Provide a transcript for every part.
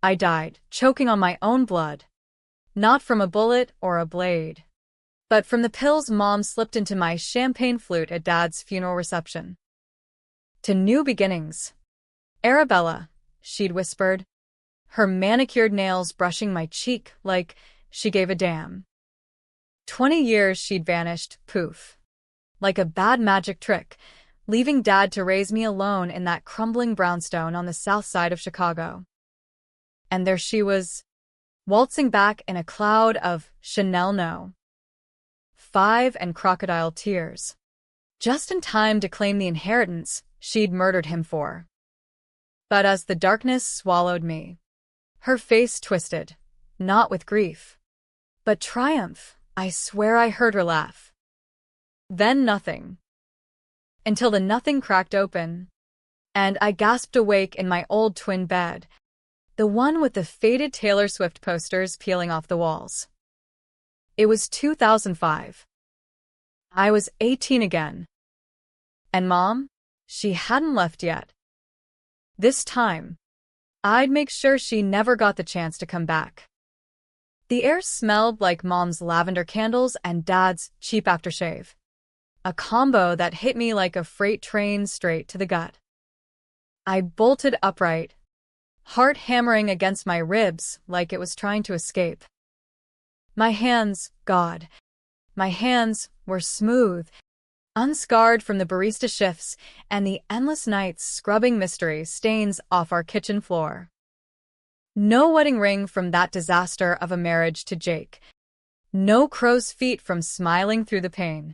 I died, choking on my own blood. Not from a bullet or a blade, but from the pills Mom slipped into my champagne flute at Dad's funeral reception. To new beginnings. Arabella, she'd whispered, her manicured nails brushing my cheek like she gave a damn. 20 years she'd vanished, poof. Like a bad magic trick, leaving Dad to raise me alone in that crumbling brownstone on the south side of Chicago. And there she was, waltzing back in a cloud of Chanel No. 5 and crocodile tears. Just in time to claim the inheritance she'd murdered him for. But as the darkness swallowed me, her face twisted, not with grief, but triumph. I swear I heard her laugh. Then nothing. Until the nothing cracked open, and I gasped awake in my old twin bed, the one with the faded Taylor Swift posters peeling off the walls. It was 2005. I was 18 again. And Mom? She hadn't left yet. This time, I'd make sure she never got the chance to come back. The air smelled like Mom's lavender candles and Dad's cheap aftershave. A combo that hit me like a freight train straight to the gut. I bolted upright, heart hammering against my ribs like it was trying to escape. My hands, God, my hands were smooth, unscarred from the barista shifts and the endless nights scrubbing mystery stains off our kitchen floor. No wedding ring from that disaster of a marriage to Jake. No crow's feet from smiling through the pain.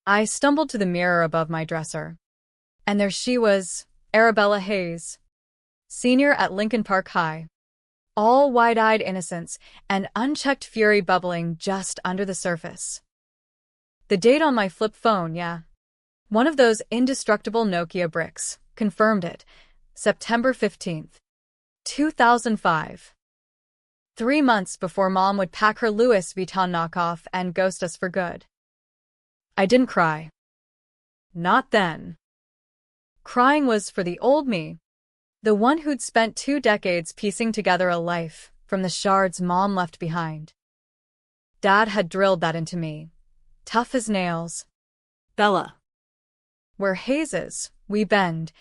I stumbled to the mirror above my dresser. And there she was, Arabella Hayes, senior at Lincoln Park High. All wide-eyed innocence and unchecked fury bubbling just under the surface. The date on my flip phone, yeah. One of those indestructible Nokia bricks, confirmed it. September 15th. 2005. 3 months before Mom would pack her Louis Vuitton knockoff and ghost us for good. I didn't cry. Not then. Crying was for the old me, the one who'd spent 2 decades piecing together a life from the shards Mom left behind. Dad had drilled that into me, tough as nails. Bella. We're Hayes, we bend.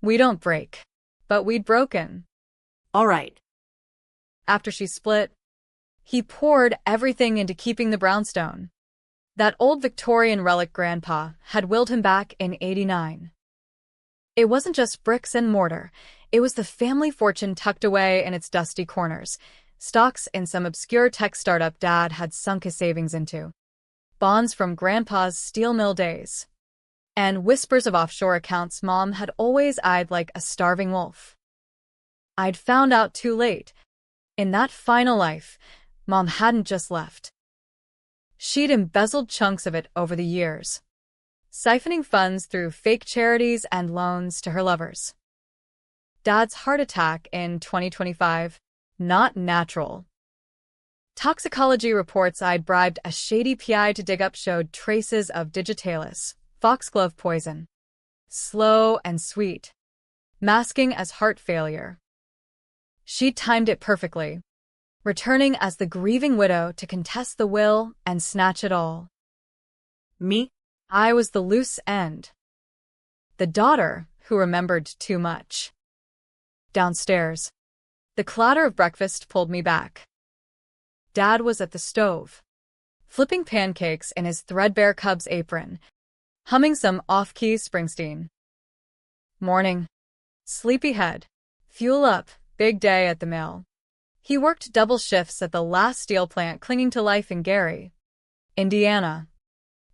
We don't break. But we'd broken. All right. After she split, he poured everything into keeping the brownstone. That old Victorian relic Grandpa had willed him back in '89. It wasn't just bricks and mortar, it was the family fortune tucked away in its dusty corners, stocks in some obscure tech startup Dad had sunk his savings into, bonds from Grandpa's steel mill days, and whispers of offshore accounts Mom had always eyed like a starving wolf. I'd found out too late. In that final life, Mom hadn't just left. She'd embezzled chunks of it over the years, siphoning funds through fake charities and loans to her lovers. Dad's heart attack in 2025, not natural. Toxicology reports I'd bribed a shady PI to dig up showed traces of digitalis, foxglove poison. Slow and sweet, masking as heart failure. She'd timed it perfectly, returning as the grieving widow to contest the will and snatch it all. Me? I was the loose end. The daughter who remembered too much. Downstairs, the clatter of breakfast pulled me back. Dad was at the stove, flipping pancakes in his threadbare Cubs apron, humming some off-key Springsteen. Morning. Sleepyhead. Fuel up. Big day at the mill. He worked double shifts at the last steel plant clinging to life in Gary, Indiana,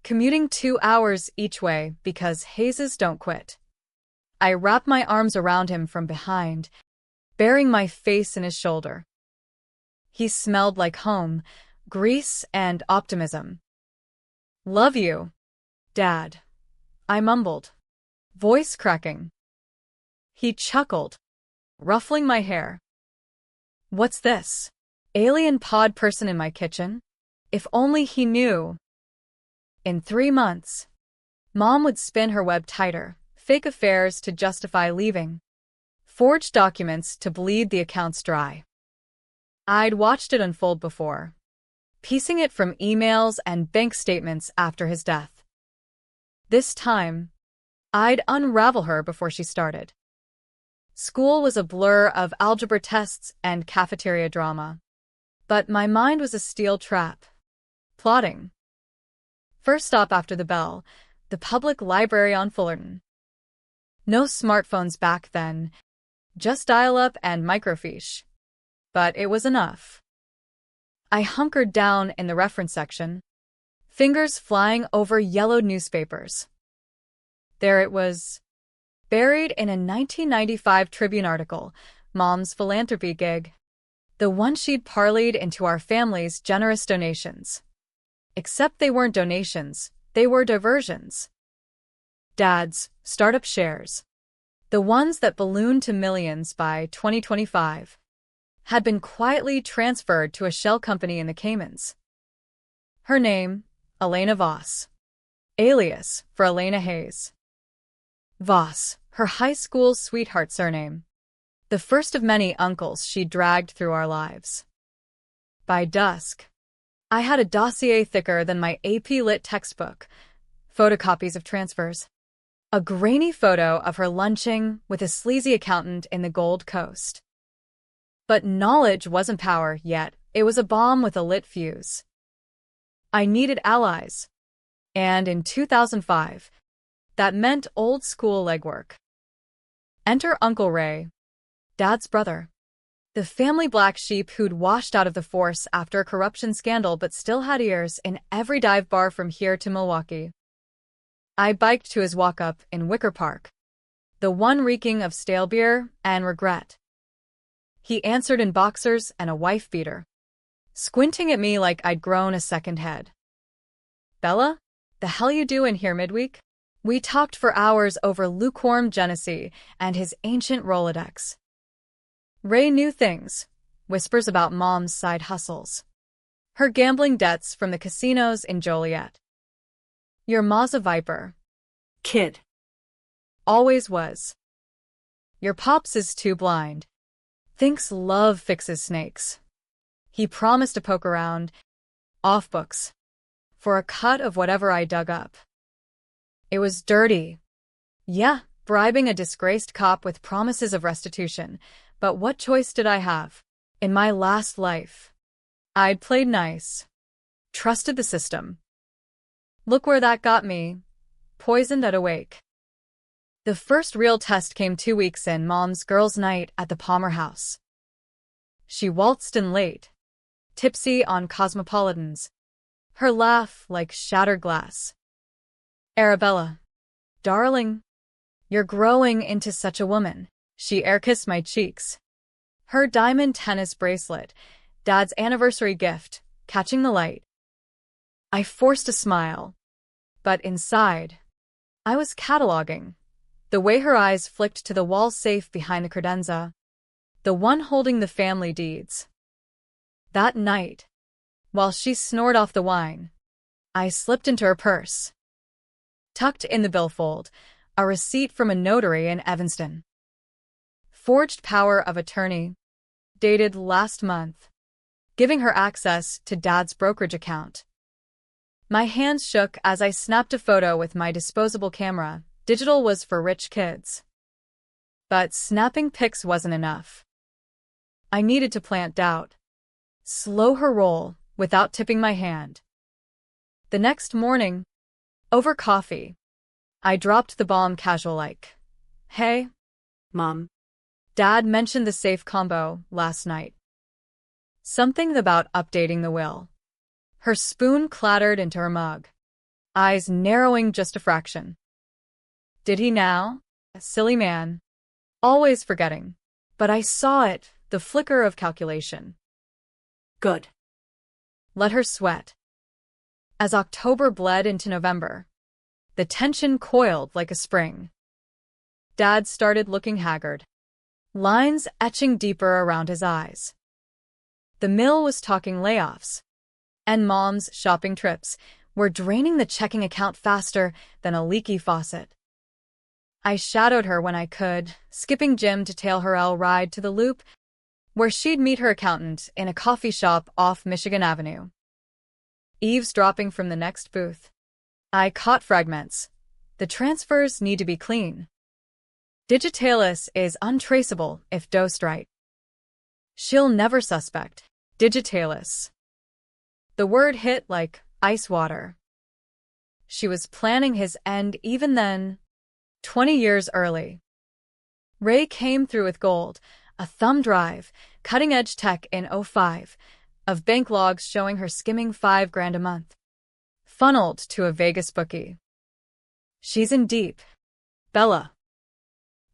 commuting 2 hours each way because Hayes don't quit. I wrapped my arms around him from behind, burying my face in his shoulder. He smelled like home, grease, and optimism. Love you, Dad, I mumbled, voice cracking. He chuckled, ruffling my hair. What's this? Alien pod person in my kitchen? If only he knew. In 3 months, Mom would spin her web tighter, fake affairs to justify leaving. Forged documents to bleed the accounts dry. I'd watched it unfold before, piecing it from emails and bank statements after his death. This time, I'd unravel her before she started. School was a blur of algebra tests and cafeteria drama, but my mind was a steel trap. Plotting. First stop after the bell, the public library on Fullerton. No smartphones back then, just dial-up and microfiche. But it was enough. I hunkered down in the reference section, fingers flying over yellowed newspapers. There it was, buried in a 1995 Tribune article, Mom's philanthropy gig. The one she'd parlayed into our family's generous donations. Except they weren't donations, they were diversions. Dad's startup shares, the ones that ballooned to millions by 2025, had been quietly transferred to a shell company in the Caymans. Her name, Elena Voss, alias for Elena Hayes. Voss, her high school sweetheart surname, the first of many uncles she dragged through our lives. By dusk, I had a dossier thicker than my AP Lit textbook, photocopies of transfers, a grainy photo of her lunching with a sleazy accountant in the Gold Coast. But knowledge wasn't power yet, it was a bomb with a lit fuse. I needed allies. And in 2005, that meant old-school legwork. Enter Uncle Ray, Dad's brother. The family black sheep who'd washed out of the force after a corruption scandal but still had ears in every dive bar from here to Milwaukee. I biked to his walk-up in Wicker Park, the one reeking of stale beer and regret. He answered in boxers and a wife-beater, squinting at me like I'd grown a second head. "Bella, the hell you doin' here midweek?" We talked for hours over lukewarm Genesee and his ancient Rolodex. Ray knew things, whispers about Mom's side hustles, her gambling debts from the casinos in Joliet. Your ma's a viper. Kid. Always was. Your pops is too blind. Thinks love fixes snakes. He promised to poke around, off books, for a cut of whatever I dug up. It was dirty. Yeah, bribing a disgraced cop with promises of restitution, but what choice did I have? In my last life, I'd played nice, trusted the system. Look where that got me, poisoned at a wake. The first real test came 2 weeks in Mom's girls' night at the Palmer house. She waltzed in late, tipsy on cosmopolitans, her laugh like shattered glass. "Arabella, darling, you're growing into such a woman." She air-kissed my cheeks. Her diamond tennis bracelet, Dad's anniversary gift, catching the light. I forced a smile, but inside, I was cataloging. The way her eyes flicked to the wall safe behind the credenza, the one holding the family deeds. That night, while she snored off the wine, I slipped into her purse. Tucked in the billfold, a receipt from a notary in Evanston. Forged power of attorney, dated last month, giving her access to Dad's brokerage account. My hands shook as I snapped a photo with my disposable camera. Digital was for rich kids. But snapping pics wasn't enough. I needed to plant doubt. Slow her roll without tipping my hand. The next morning, over coffee, I dropped the bomb casual-like. "Hey, Mom. Dad mentioned the safe combo last night. Something about updating the will." Her spoon clattered into her mug, eyes narrowing just a fraction. Did he now? Silly man. Always forgetting. But I saw it, the flicker of calculation. Good. Let her sweat. As October bled into November, the tension coiled like a spring. Dad started looking haggard, lines etching deeper around his eyes. The mill was talking layoffs, and Mom's shopping trips were draining the checking account faster than a leaky faucet. I shadowed her when I could, skipping gym to tail her ride to the Loop, where she'd meet her accountant in a coffee shop off Michigan Avenue. Eavesdropping from the next booth. I caught fragments. The transfers need to be clean. Digitalis is untraceable if dosed right. She'll never suspect. Digitalis. The word hit like ice water. She was planning his end even then, 20 years early. Ray came through with gold, a thumb drive, cutting-edge tech in '05, of bank logs showing her skimming $5,000 a month. Funneled to a Vegas bookie. She's in deep. Bella.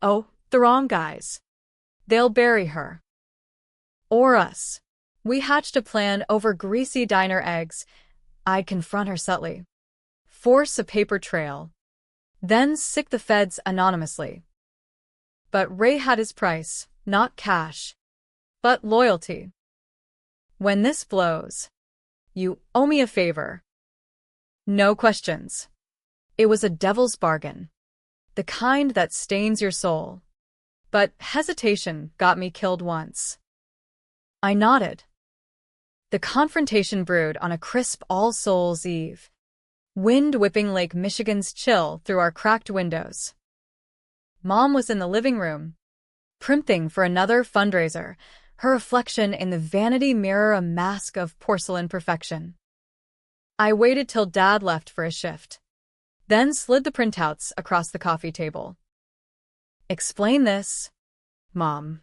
Oh, the wrong guys. They'll bury her. Or us. We hatched a plan over greasy diner eggs. I'd confront her subtly. Force a paper trail. Then sick the feds anonymously. But Ray had his price, not cash, but loyalty. When this blows, you owe me a favor. No questions. It was a devil's bargain. The kind that stains your soul. But hesitation got me killed once. I nodded. The confrontation brewed on a crisp All Souls' Eve. Wind whipping Lake Michigan's chill through our cracked windows. Mom was in the living room, primping for another fundraiser, her reflection in the vanity mirror a mask of porcelain perfection. I waited till Dad left for his shift, then slid the printouts across the coffee table. Explain this, Mom.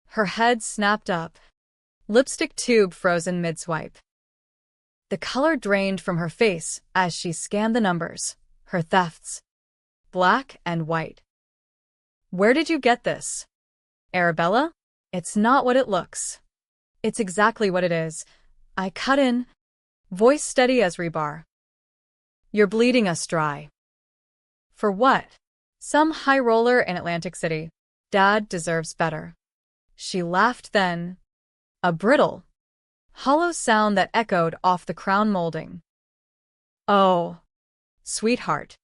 Her head snapped up, lipstick tube frozen mid-swipe. The color drained from her face as she scanned the numbers, her thefts. Black and white. Where did you get this? Arabella? It's not what it looks. It's exactly what it is. I cut in, voice steady as rebar. You're bleeding us dry. For what? Some high roller in Atlantic City. Dad deserves better. She laughed then. A brittle, hollow sound that echoed off the crown molding. Oh, sweetheart.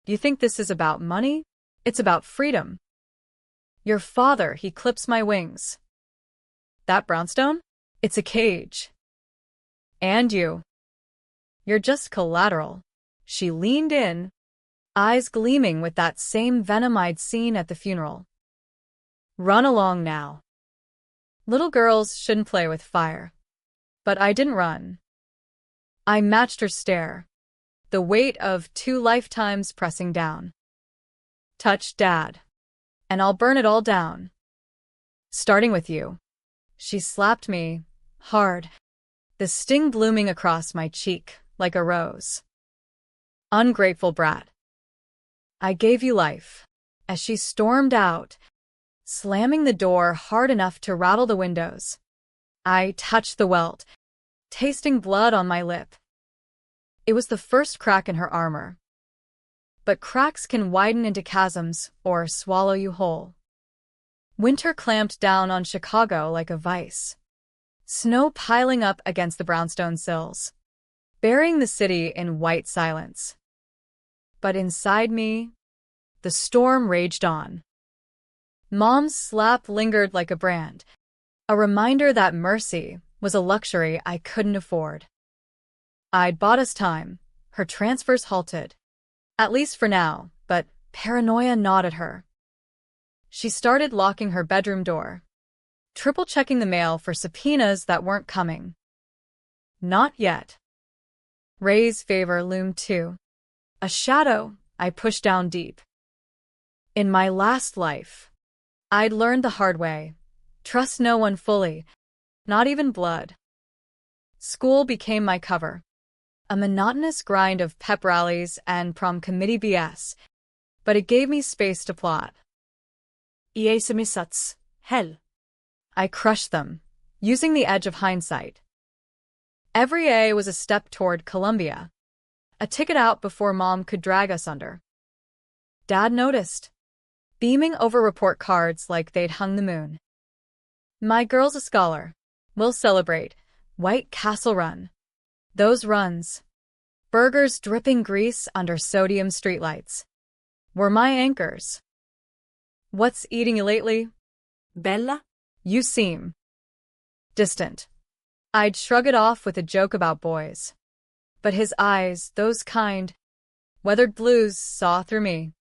You think this is about money? It's about freedom. Your father, he clips my wings. That brownstone? It's a cage. And you. You're just collateral. She leaned in, eyes gleaming with that same venom I'd seen at the funeral. Run along now. Little girls shouldn't play with fire. But I didn't run. I matched her stare, the weight of 2 lifetimes pressing down. Touch Dad, and I'll burn it all down. Starting with you. She slapped me, hard, the sting blooming across my cheek like a rose. Ungrateful brat. I gave you life, as she stormed out, slamming the door hard enough to rattle the windows. I touched the welt, tasting blood on my lip. It was the first crack in her armor. But cracks can widen into chasms or swallow you whole. Winter clamped down on Chicago like a vice. Snow piling up against the brownstone sills, burying the city in white silence. But inside me, the storm raged on. Mom's slap lingered like a brand, a reminder that mercy was a luxury I couldn't afford. I'd bought us time. Her transfers halted. At least for now, but paranoia gnawed at her. She started locking her bedroom door, triple-checking the mail for subpoenas that weren't coming. Not yet. Ray's favor loomed too. A shadow I pushed down deep. In my last life, I'd learned the hard way. Trust no one fully, not even blood. School became my cover. A monotonous grind of pep rallies and prom committee BS, but it gave me space to plot. Iesamisats, hell. I crushed them, using the edge of hindsight. Every A was a step toward Columbia, a ticket out before Mom could drag us under. Dad noticed, beaming over report cards like they'd hung the moon. My girl's a scholar. We'll celebrate. White Castle Run. Those runs. Burgers dripping grease under sodium streetlights. were my anchors. What's eating you lately? Bella? You seem distant. I'd shrug it off with a joke about boys. But his eyes, those kind, weathered blues, saw through me.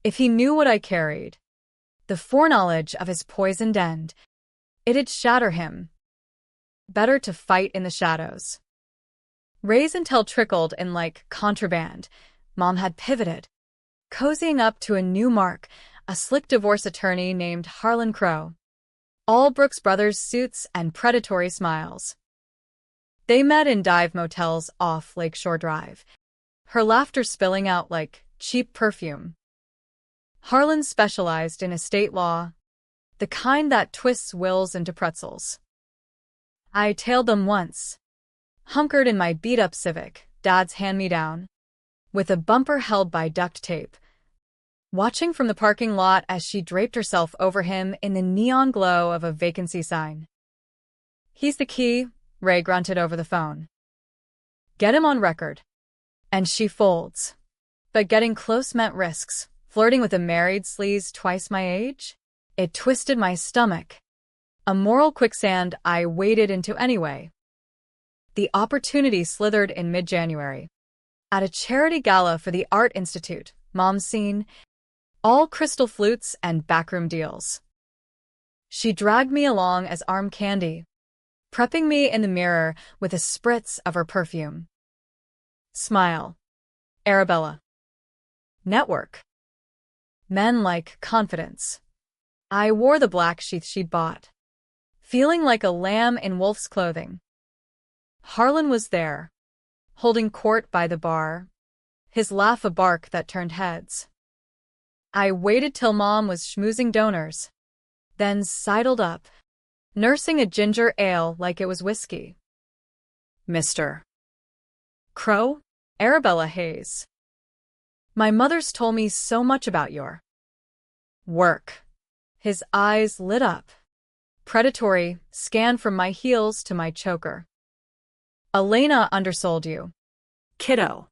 If he knew what I carried, the foreknowledge of his poisoned end, it'd shatter him. Better to fight in the shadows. Raise until trickled in like contraband, Mom had pivoted, cozying up to a new mark, a slick divorce attorney named Harlan Crow. All Brooks Brothers suits and predatory smiles. They met in dive motels off Lakeshore Drive, her laughter spilling out like cheap perfume. Harlan specialized in estate law, the kind that twists wills into pretzels. I tailed them once, hunkered in my beat-up Civic, Dad's hand-me-down, with a bumper held by duct tape, watching from the parking lot as she draped herself over him in the neon glow of a vacancy sign. He's the key, Ray grunted over the phone. Get him on record. And she folds. But getting close meant risks. Flirting with a married sleaze twice my age? It twisted my stomach. A moral quicksand I waded into anyway. The opportunity slithered in mid-January. At a charity gala for the Art Institute, Mom's scene, all crystal flutes and backroom deals. She dragged me along as arm candy, prepping me in the mirror with a spritz of her perfume. Smile. Arabella. Network. Men like confidence. I wore the black sheath she'd bought, feeling like a lamb in wolf's clothing. Harlan was there, holding court by the bar, his laugh a bark that turned heads. I waited till Mom was schmoozing donors, then sidled up, nursing a ginger ale like it was whiskey. Mr. Crow? Arabella Hayes. My mother's told me so much about your work. His eyes lit up. Predatory, scanned from my heels to my choker. Elena undersold you. Kiddo.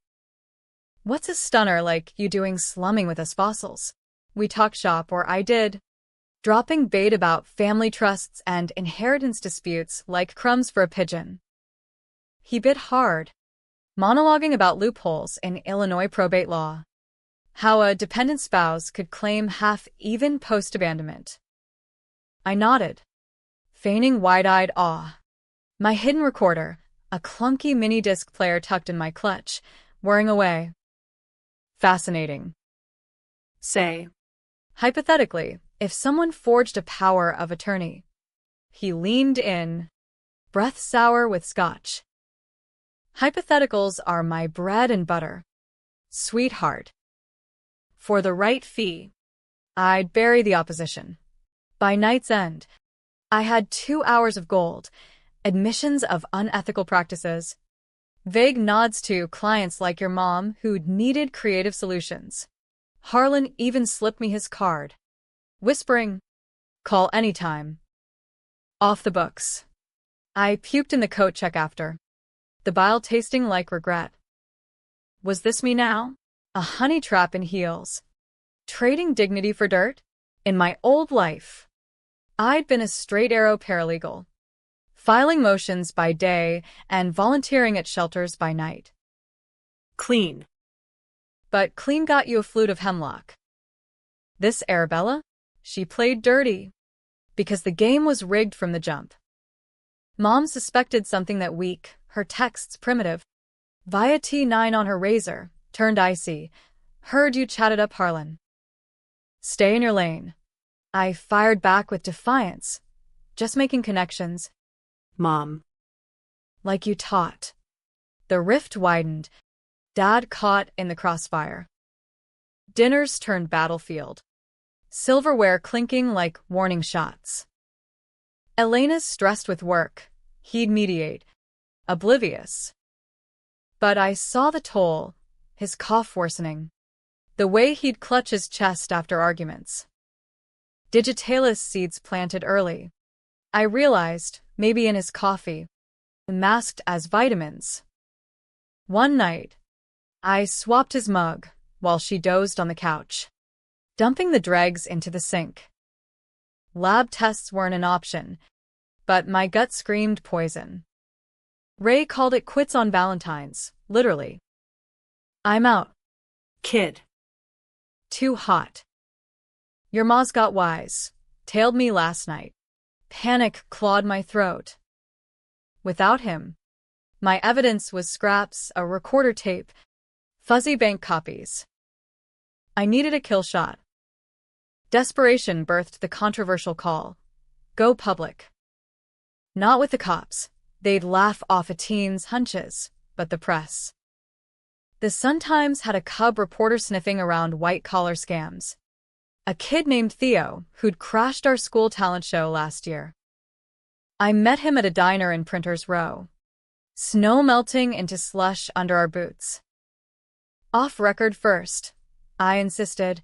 What's a stunner like you doing slumming with us fossils? We talked shop, or I did, dropping bait about family trusts and inheritance disputes like crumbs for a pigeon. He bit hard, monologuing about loopholes in Illinois probate law, how a dependent spouse could claim half even post-abandonment. I nodded, feigning wide-eyed awe. My hidden recorder, a clunky mini-disc player tucked in my clutch, whirring away. Fascinating. Say. Hypothetically, if someone forged a power of attorney. He leaned in, breath sour with scotch. Hypotheticals are my bread and butter. Sweetheart. For the right fee, I'd bury the opposition. By night's end, I had 2 hours of gold, admissions of unethical practices, vague nods to clients like your mom who needed creative solutions. Harlan even slipped me his card, whispering, "Call anytime." Off the books. I puked in the coat check after, the bile tasting like regret. Was this me now? A honey trap in heels. Trading dignity for dirt? In my old life, I'd been a straight arrow paralegal, filing motions by day and volunteering at shelters by night. Clean. But clean got you a flute of hemlock. This Arabella? She played dirty, because the game was rigged from the jump. Mom suspected something that week, her texts primitive. Via T9 on her razor, turned icy. Heard you chatted up Harlan. Stay in your lane. I fired back with defiance, just making connections. Mom. Like you taught. The rift widened. Dad caught in the crossfire. Dinners turned battlefield. Silverware clinking like warning shots. Elena's stressed with work. He'd mediate. Oblivious. But I saw the toll, his cough worsening. The way he'd clutch his chest after arguments. Digitalis seeds planted early. I realized, maybe in his coffee, masked as vitamins. One night, I swapped his mug, while she dozed on the couch, dumping the dregs into the sink. Lab tests weren't an option, but my gut screamed poison. Ray called it quits on Valentine's, literally. I'm out. Kid. Too hot. Your ma's got wise, tailed me last night. Panic clawed my throat. Without him, my evidence was scraps, a recorder tape, fuzzy bank copies. I needed a kill shot. Desperation birthed the controversial call. Go public. Not with the cops. They'd laugh off a teen's hunches, but the press. The Sun-Times had a cub reporter sniffing around white-collar scams. A kid named Theo, who'd crashed our school talent show last year. I met him at a diner in Printers Row. Snow melting into slush under our boots. Off record first, I insisted,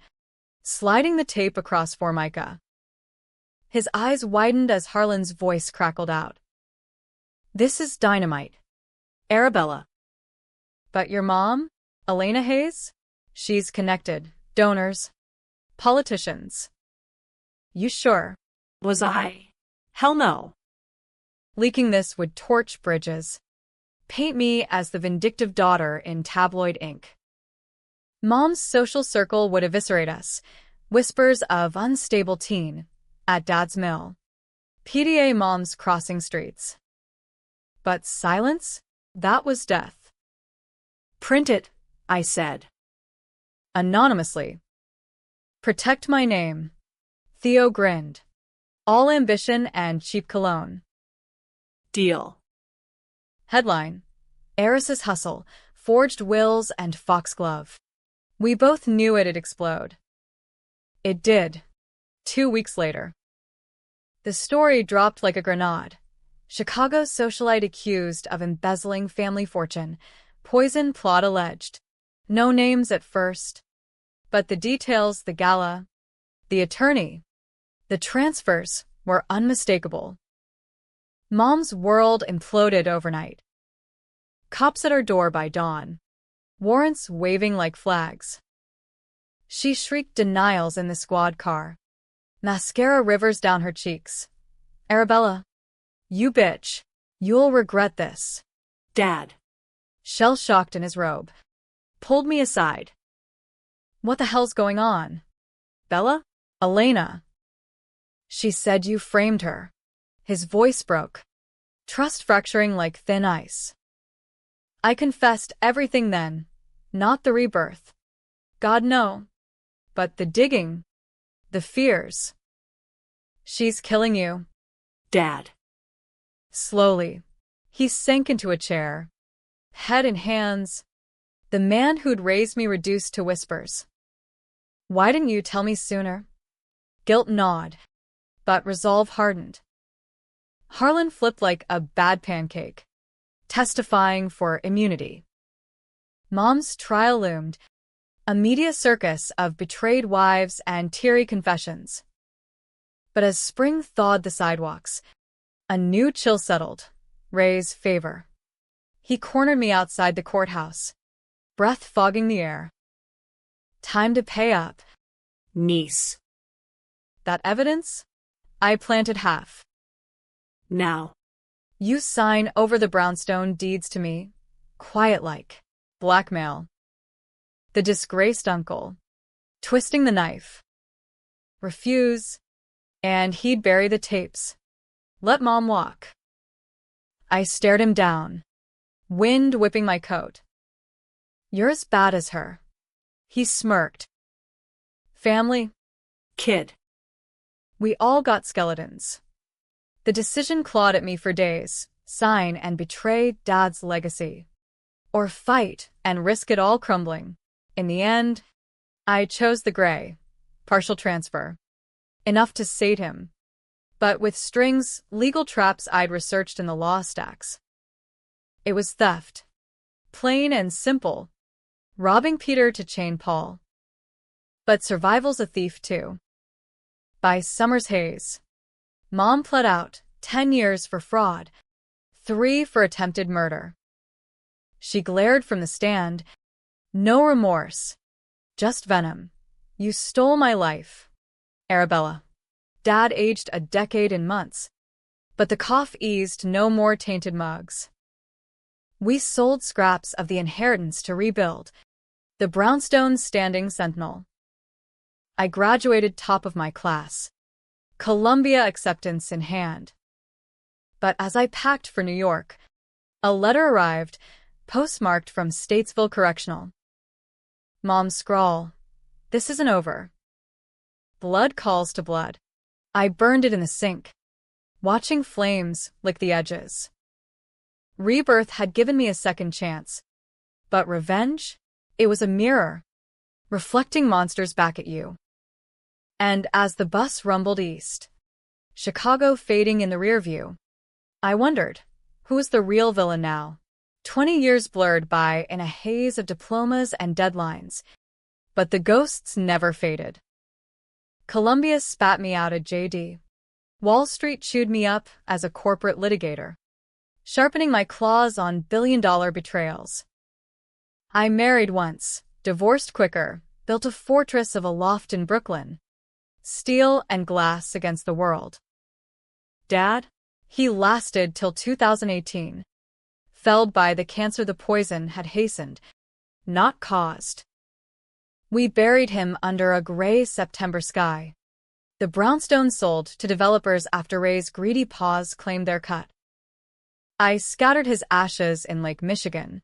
sliding the tape across Formica. His eyes widened as Harlan's voice crackled out. This is dynamite. Arabella. But your mom, Elena Hayes? She's connected. Donors. Politicians. You sure? Was I? Hell no. Leaking this would torch bridges. Paint me as the vindictive daughter in tabloid ink. Mom's social circle would eviscerate us. Whispers of unstable teen. At Dad's mill. PDA moms crossing streets. But silence? That was death. Print it, I said. Anonymously. Protect my name. Theo grinned. All ambition and cheap cologne. Deal. Headline. Heiress's hustle, forged wills and foxglove. We both knew it'd explode. It did. 2 weeks later. The story dropped like a grenade. Chicago's socialite accused of embezzling family fortune. Poison plot alleged. No names at first. But the details, the gala, the attorney, the transfers were unmistakable. Mom's world imploded overnight. Cops at our door by dawn. Warrants waving like flags. She shrieked denials in the squad car. Mascara rivers down her cheeks. Arabella. You bitch. You'll regret this. Dad. Shell-shocked in his robe. Pulled me aside. What the hell's going on? Bella? Elena. She said you framed her. His voice broke. Trust fracturing like thin ice. I confessed everything then. Not the rebirth. God no. But the digging. The fears. She's killing you. Dad. Slowly. He sank into a chair. Head in hands. The man who'd raised me reduced to whispers. Why didn't you tell me sooner? Guilt gnawed. But resolve hardened. Harlan flipped like a bad pancake, testifying for immunity. Mom's trial loomed, a media circus of betrayed wives and teary confessions. But as spring thawed the sidewalks, a new chill settled. Ray's favor. He cornered me outside the courthouse, breath fogging the air. Time to pay up. Niece. That evidence? I planted half. Now. You sign over the brownstone deeds to me, quiet like. Blackmail. The disgraced uncle. Twisting the knife. Refuse. And he'd bury the tapes. Let Mom walk. I stared him down. Wind whipping my coat. You're as bad as her. He smirked. Family? Kid. We all got skeletons. The decision clawed at me for days. Sign and betray Dad's legacy. Or fight and risk it all crumbling. In the end, I chose the gray. Partial transfer. Enough to sate him. But with strings, legal traps I'd researched in the law stacks. It was theft. Plain and simple. Robbing Peter to chain Paul. But survival's a thief too. By summer's haze. Mom pled out 10 years for fraud, 3 for attempted murder. She glared from the stand. No remorse. Just venom. You stole my life. Arabella. Dad aged a decade in months. But the cough eased. No more tainted mugs. We sold scraps of the inheritance to rebuild the brownstone standing sentinel. I graduated top of my class, Columbia acceptance in hand. But as I packed for New York, a letter arrived, postmarked from Statesville Correctional. Mom's scrawl. This isn't over. Blood calls to blood. I burned it in the sink, watching flames lick the edges. Rebirth had given me a second chance. But revenge? It was a mirror, reflecting monsters back at you. And as the bus rumbled east, Chicago fading in the rearview, I wondered, who was the real villain now? 20 years blurred by in a haze of diplomas and deadlines. But the ghosts never faded. Columbia spat me out at JD. Wall Street chewed me up as a corporate litigator, sharpening my claws on billion-dollar betrayals. I married once, divorced quicker, built a fortress of a loft in Brooklyn. Steel and glass against the world. Dad? He lasted till 2018. Felled by the cancer the poison had hastened, not caused. We buried him under a gray September sky. The brownstone sold to developers after Ray's greedy paws claimed their cut. I scattered his ashes in Lake Michigan,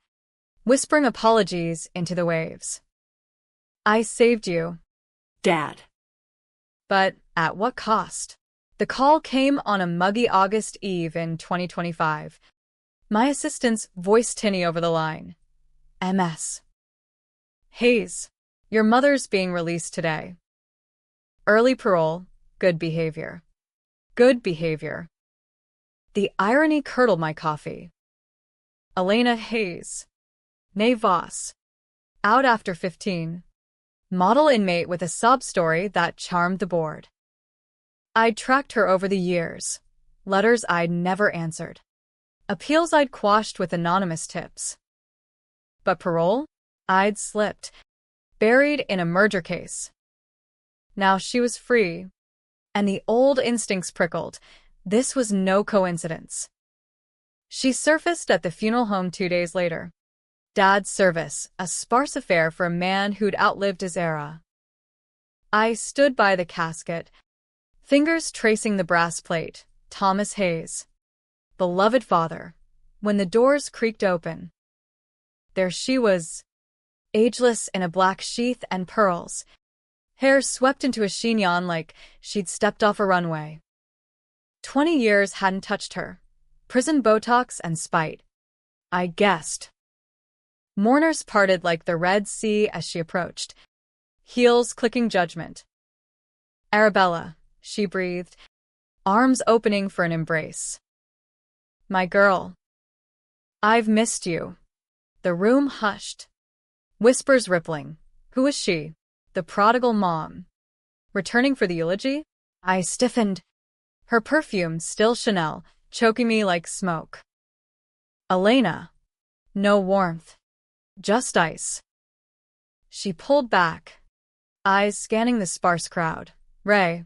whispering apologies into the waves. I saved you, Dad. but at what cost? The call came on a muggy August eve in 2025. My assistant's voiced tinny over the line. MS. Hayes, your mother's being released today. Early parole, good behavior. Good behavior. The irony curdled my coffee. Elena Hayes. Née Voss. Out after 15. Model inmate with a sob story that charmed the board. I'd tracked her over the years. Letters I'd never answered. Appeals I'd quashed with anonymous tips. But parole? I'd slipped. Buried in a murder case. Now she was free. And the old instincts prickled. This was no coincidence. She surfaced at the funeral home 2 days later. Dad's service, a sparse affair for a man who'd outlived his era. I stood by the casket, fingers tracing the brass plate. Thomas Hayes. Beloved father. When the doors creaked open, there she was, ageless in a black sheath and pearls, hair swept into a chignon like she'd stepped off a runway. 20 years hadn't touched her. Prison Botox and spite. I guessed. Mourners parted like the Red Sea as she approached, heels clicking judgment. Arabella, she breathed, arms opening for an embrace. My girl. I've missed you. The room hushed. Whispers rippling. Who is she? The prodigal mom. Returning for the eulogy? I stiffened. Her perfume, still Chanel, choking me like smoke. Elena. No warmth. Just ice. She pulled back, eyes scanning the sparse crowd. Ray.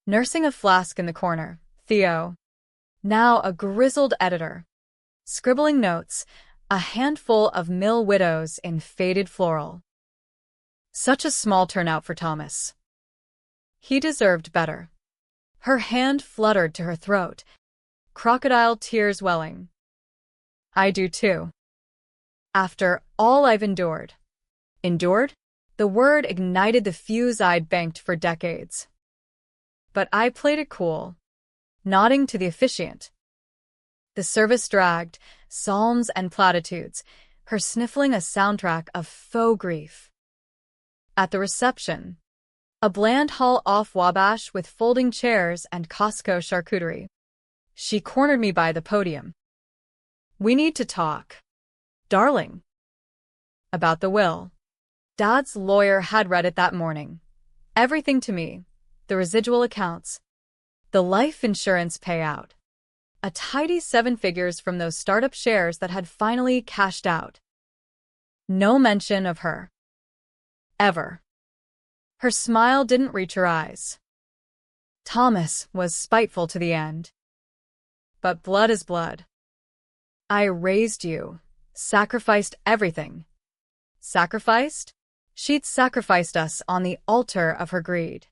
Nursing a flask in the corner. Theo. Now a grizzled editor. Scribbling notes, a handful of mill widows in faded floral. Such a small turnout for Thomas. He deserved better. Her hand fluttered to her throat, crocodile tears welling. I do too. After all I've endured. Endured? The word ignited the fuse I'd banked for decades. But I played it cool, nodding to the officiant. The service dragged, psalms and platitudes, her sniffling a soundtrack of faux grief. At the reception, a bland hall off Wabash with folding chairs and Costco charcuterie. She cornered me by the podium. We need to talk. Darling. About the will. Dad's lawyer had read it that morning. Everything to me. The residual accounts. The life insurance payout. A tidy 7 figures from those startup shares that had finally cashed out. No mention of her. ever. Her smile didn't reach her eyes. Thomas was spiteful to the end. But blood is blood. I raised you, sacrificed everything. Sacrificed? She'd sacrificed us on the altar of her greed.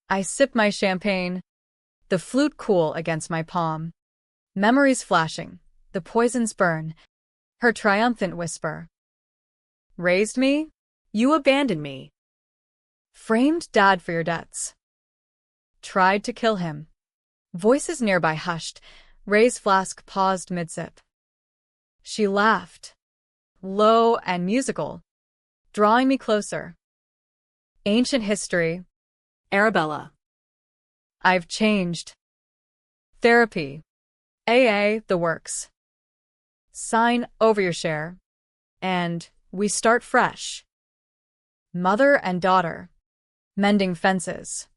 I sip my champagne, the flute cool against my palm. Memories flashing, the poisons burn, her triumphant whisper. Raised me? You abandoned me. Framed Dad for your debts. Tried to kill him. Voices nearby hushed. Ray's flask paused mid-sip. She laughed, low and musical, drawing me closer. Ancient history. Arabella. I've changed. Therapy. AA, the works. Sign over your share. And we start fresh. Mother and daughter. Mending fences.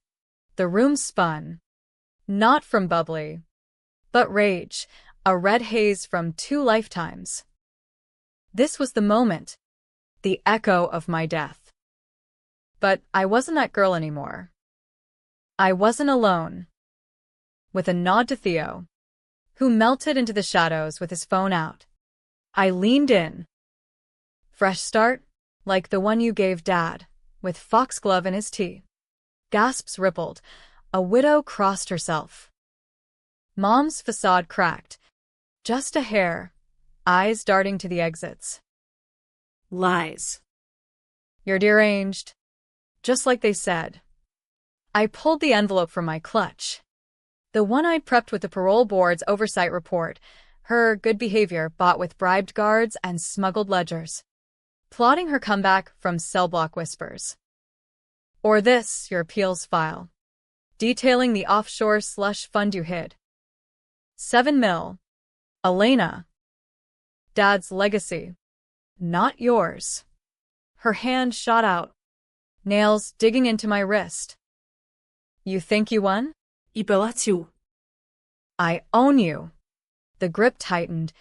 The room spun. Not from bubbly, but rage, a red haze from 2 lifetimes. This was the moment, the echo of my death. But I wasn't that girl anymore. I wasn't alone. With a nod to Theo, who melted into the shadows with his phone out, I leaned in. Fresh start, like the one you gave Dad, with foxglove in his tea. Gasps rippled. A widow crossed herself. Mom's facade cracked. Just a hair, eyes darting to the exits. Lies. You're deranged. Just like they said. I pulled the envelope from my clutch. The one I'd prepped with the parole board's oversight report, her good behavior bought with bribed guards and smuggled ledgers. Plotting her comeback from cell block whispers. Or this, your appeals file. Detailing the offshore slush fund you hid. 7 mil. Elena. Dad's legacy. Not yours. Her hand shot out. Nails digging into my wrist. You think you won? Ibelatsu. I own you. The grip tightened,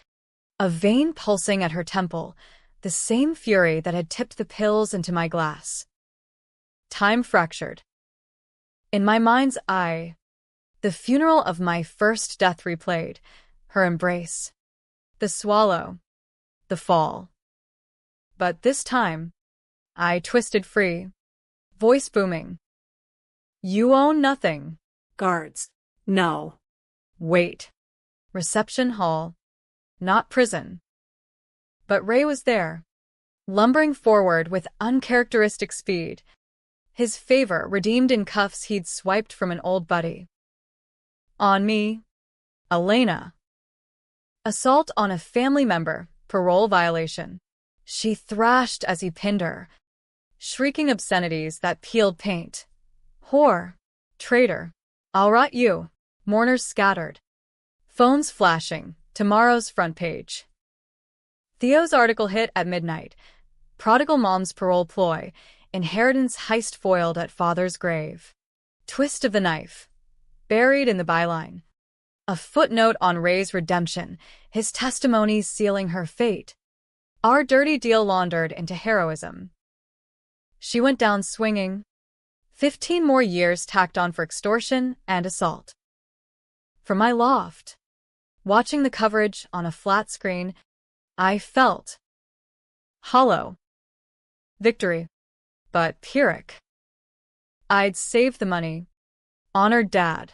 a vein pulsing at her temple, the same fury that had tipped the pills into my glass. Time fractured. In my mind's eye, the funeral of my first death replayed, her embrace, the swallow, the fall. But this time, I twisted free, voice booming. You own nothing. Guards. No. Wait. Reception hall. Not prison. But Ray was there, lumbering forward with uncharacteristic speed, his favor redeemed in cuffs he'd swiped from an old buddy. On me, Elena. Assault on a family member, parole violation. She thrashed as he pinned her, shrieking obscenities that peeled paint. Whore. Traitor. I'll rot you. Mourners scattered. Phones flashing. Tomorrow's front page. Theo's article hit at midnight. Prodigal mom's parole ploy. Inheritance heist foiled at father's grave. Twist of the knife. Buried in the byline. A footnote on Ray's redemption, his testimony sealing her fate. Our dirty deal laundered into heroism. She went down swinging. 15 more years tacked on for extortion and assault. From my loft, watching the coverage on a flat screen, I felt hollow. Victory. But Pyrrhic. I'd saved the money, honored Dad.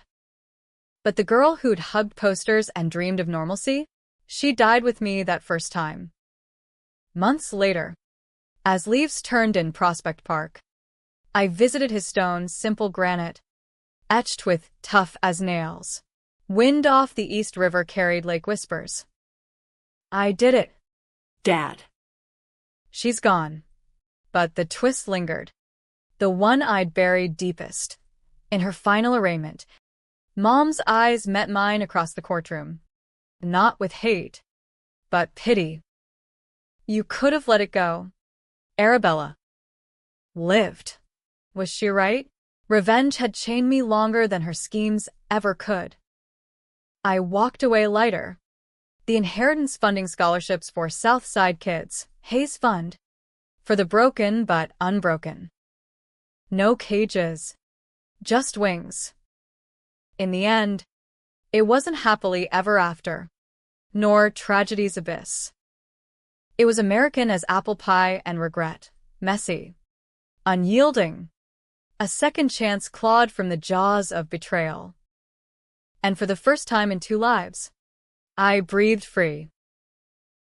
But the girl who'd hugged posters and dreamed of normalcy, she died with me that first time. Months later, as leaves turned in Prospect Park, I visited his stone, simple granite, etched with tough as nails. Wind off the East River carried lake whispers. I did it. Dad. She's gone. But the twist lingered. The one I'd buried deepest. In her final arraignment, Mom's eyes met mine across the courtroom. Not with hate, but pity. You could have let it go. Arabella. Lived. Was she right? Revenge had chained me longer than her schemes ever could. I walked away lighter. The inheritance funding scholarships for South Side kids, Hayes Fund, For the broken but unbroken. No cages. Just wings. In the end, it wasn't happily ever after, nor tragedy's abyss. It was American as apple pie and regret, messy, unyielding, a second chance clawed from the jaws of betrayal. And for the first time in 2 lives, I breathed free.